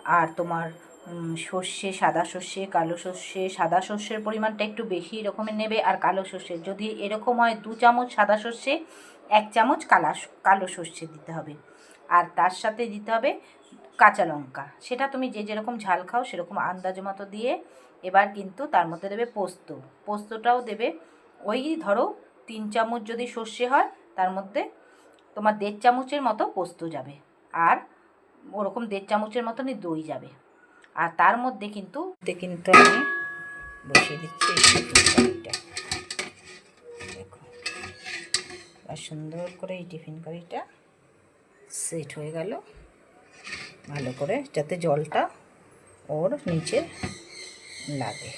আর তোমার সর্ষে, সাদা সর্ষে, কালো সর্ষে, সাদা সর্ষের পরিমাণটা একটু বেশি রকমের নেবে। আর কালো সর্ষে যদি এরকম হয় 2 চামচ সাদা সর্ষে, 1 চামচ কালো সর্ষে দিতে হবে। আর তার সাথে দিতে হবে কাঁচা লঙ্কা। সেটা তুমি যে যেরকম ঝাল খাও সেরকম আন্দাজ মতো দিয়ে এবার কিন্তু তার মধ্যে দেবে পোস্ত। পোস্তটাও দেবে ওই ধরো 3 চামচ যদি সর্ষে হয় তার মধ্যে তোমার 1.5 চামচের মতো পোস্ত যাবে, আর ওরকম 1.5 চামচের মতনই দই যাবে। আর তার মধ্যে কিন্তু আমি বসিয়ে দিচ্ছি এই টিফিন কারিটা। দেখো আর সুন্দর করে এই টিফিন কারিটা সেট হয়ে গেল ভালো করে, যাতে জলটা ওর নিচে লাগে।